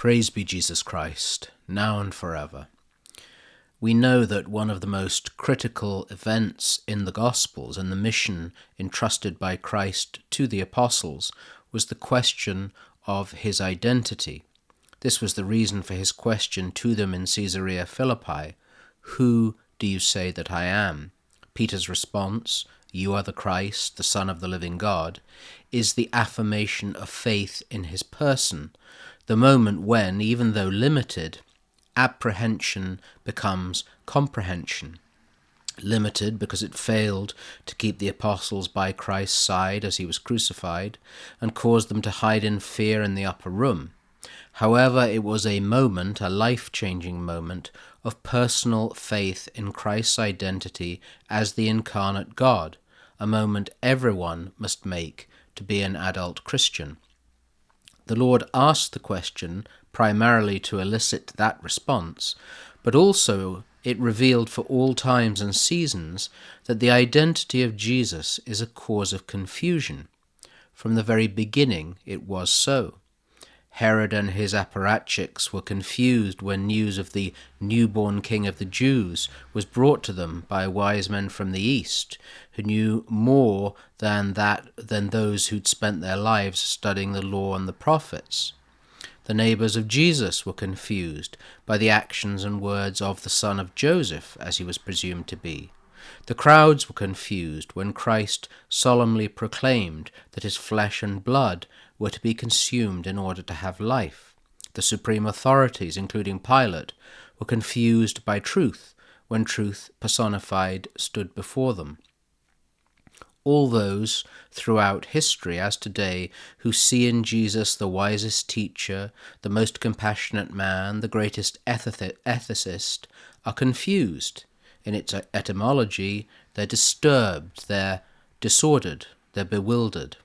Praise be Jesus Christ, now and forever. We know that one of the most critical events in the Gospels and the mission entrusted by Christ to the apostles was the question of his identity. This was the reason for his question to them in Caesarea Philippi, "Who do you say that I am?" Peter's response, "You are the Christ, the Son of the living God," is the affirmation of faith in his person, the moment when, even though limited, apprehension becomes comprehension. Limited because it failed to keep the apostles by Christ's side as he was crucified and caused them to hide in fear in the upper room. However, it was a moment, a life-changing moment, of personal faith in Christ's identity as the incarnate God, a moment everyone must make to be an adult Christian. The Lord asked the question primarily to elicit that response, but also it revealed for all times and seasons that the identity of Jesus is a cause of confusion. From the very beginning it was so. Herod and his apparatchiks were confused when news of the newborn king of the Jews was brought to them by wise men from the east, who knew more than those who'd spent their lives studying the law and the prophets. The neighbors of Jesus were confused by the actions and words of the son of Joseph, as he was presumed to be. The crowds were confused when Christ solemnly proclaimed that his flesh and blood were to be consumed in order to have life. The supreme authorities, including Pilate, were confused by truth when truth personified stood before them. All those throughout history, as today, who see in Jesus the wisest teacher, the most compassionate man, the greatest ethicist, are confused. In its etymology, they're disturbed, they're disordered, they're bewildered.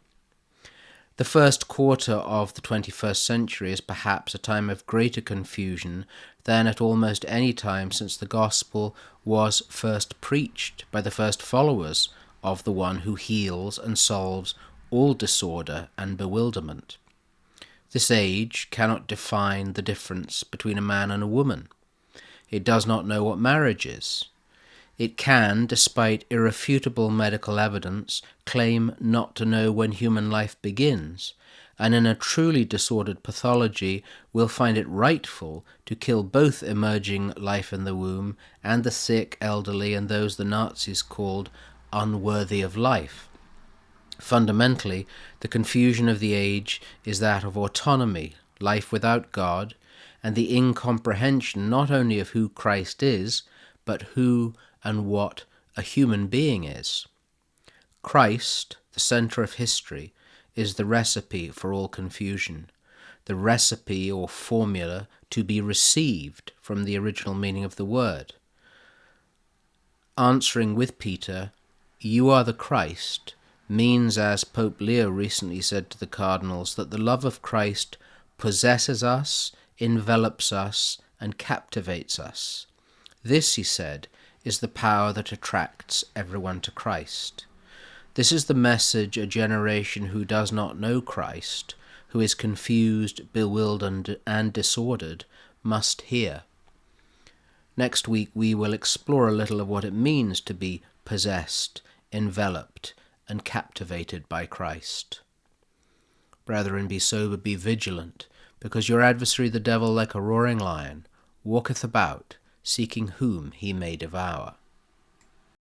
The first quarter of the 21st century is perhaps a time of greater confusion than at almost any time since the gospel was first preached by the first followers of the one who heals and solves all disorder and bewilderment. This age cannot define the difference between a man and a woman. It does not know what marriage is. It can, despite irrefutable medical evidence, claim not to know when human life begins, and in a truly disordered pathology will find it rightful to kill both emerging life in the womb and the sick, elderly, and those the Nazis called unworthy of life. Fundamentally, the confusion of the age is that of autonomy, life without God, and the incomprehension not only of who Christ is, but who and what a human being is. Christ, the center of history, is the recipe for all confusion, the recipe or formula to be received from the original meaning of the word. Answering with Peter, "You are the Christ," means, as Pope Leo recently said to the cardinals, that the love of Christ possesses us, envelops us, and captivates us. This, he said, is the power that attracts everyone to Christ. This is the message a generation who does not know Christ, who is confused, bewildered, and disordered, must hear. Next week we will explore a little of what it means to be possessed, enveloped, and captivated by Christ. Brethren, be sober, be vigilant, because your adversary the devil, like a roaring lion, walketh about, seeking whom he may devour.